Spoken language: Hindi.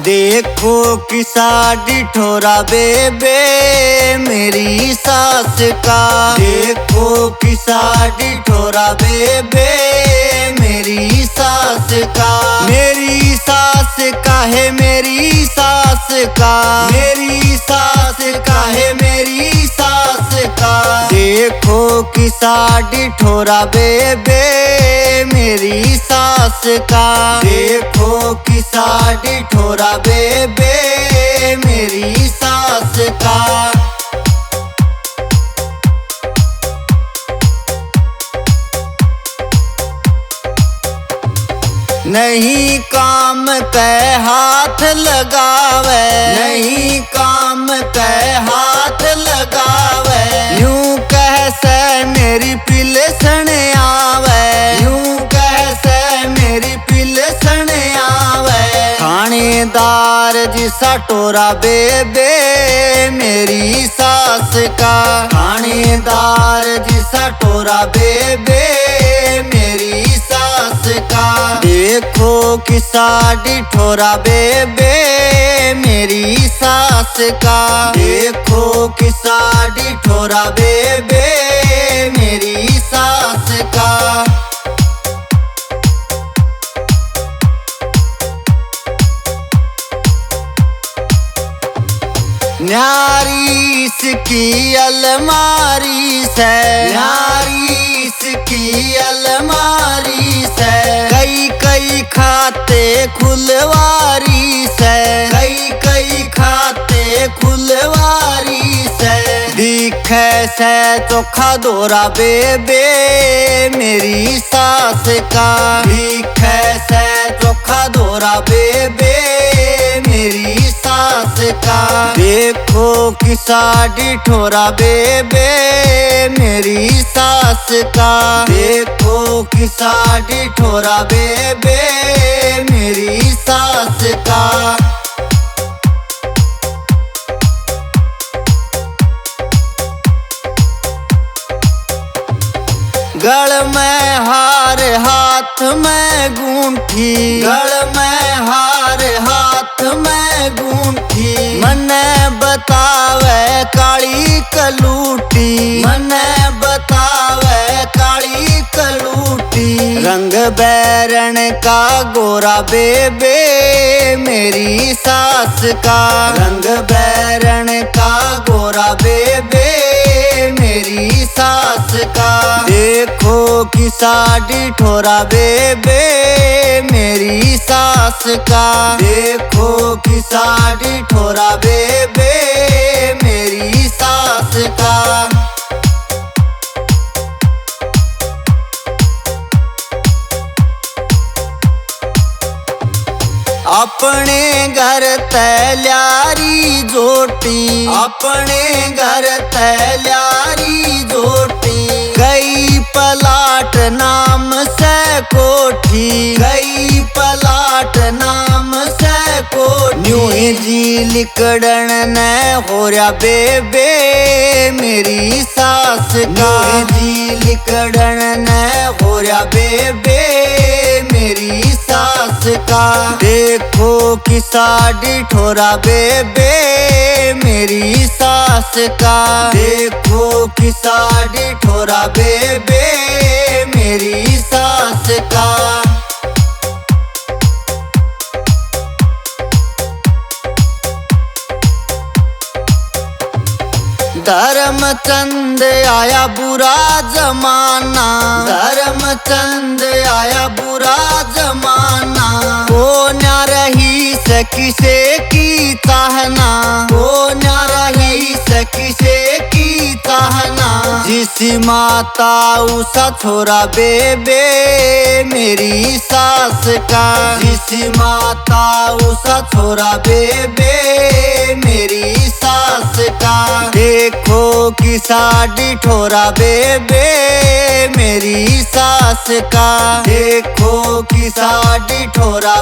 देखो कि साड़ी ठोरा बेबे मेरी सास का। देखो कि साड़ी ठोरा बेबे मेरी सास का। मेरी सास का है मेरी सास का। मेरी सास का है मेरी सास का। देखो कि साड़ी ठोरा बेबे मेरी सास का। देखो कि साड़ी ठोरा बेबे मेरी सास का। नहीं काम के हाथ लगावे। नहीं काम के हाथ लगावे। यूं कह से मेरी पिलसन आवे। यूं कह से मेरी पिलसन आवे। थानेदार जिसा टोरा बेबे मेरी सास का। थानेदार जिसा टोरा बेबे मेरी सास का। देखो कि साड़ी ठोरा बेबे मेरी सास का। देखो कि साड़ी ठोरा बेबे मेरी सास का। न्यारी इसकी अलमारी से। न्यारी इसकी अलमारी से। कई कई खाते खुलवारी से। कई कई खाते खुलवारी से। दिखे से चोखा दोरा बेबे मेरी सास का। दिखे से चोखा दोरा बेबे मेरी सास का। देखो कि साड़ी ठोरा बेबे मेरी सास का। देखो कि साड़ी ठोरा बेबे मेरी सास का। गल में हार हाथ में गूंठी। गल में हार हाथ में गूंठी। मने बतावे काली कलूटी। मने बतावे काली कलूटी। रंग बैरण का गोरा बेबे मेरी सास का। रंग बैरण का गोरा बेबे मेरी सास का। देखो कि साड़ी ठोरा बेबे मेरी सास का। देखो कि साड़ी ठोरा बेबे मेरी सास का। अपने घर तैयारी जोटी। अपने घर तैयारी जोटी। गई पलाट नाम से कोठी। गई पलाट नाम से कोठी। न्यू जी लिकड़न ने हो रहा बेबे मेरी सास का। जी लिकड़न ने हो रहा बेबे मेरी सास का। देखो कि साड़ी ठोरा बेबे मेरी सास का। देखो कि साड़ी ठोरा बेबे मेरी सास का। धर्मचंद आया बुरा जमाना। धर्मचंद आया बुरा जमाना। को न रही से किसे की ताहना। को न रही से किसे की ताहना। जिस माता उसा छोरा बेबे मेरी सास का। जिस माता उसा छोरा बेबे मेरी सास का। देखो कि साड़ी ठोरा बेबे मेरी सास का। देखो कि साड़ी ठोरा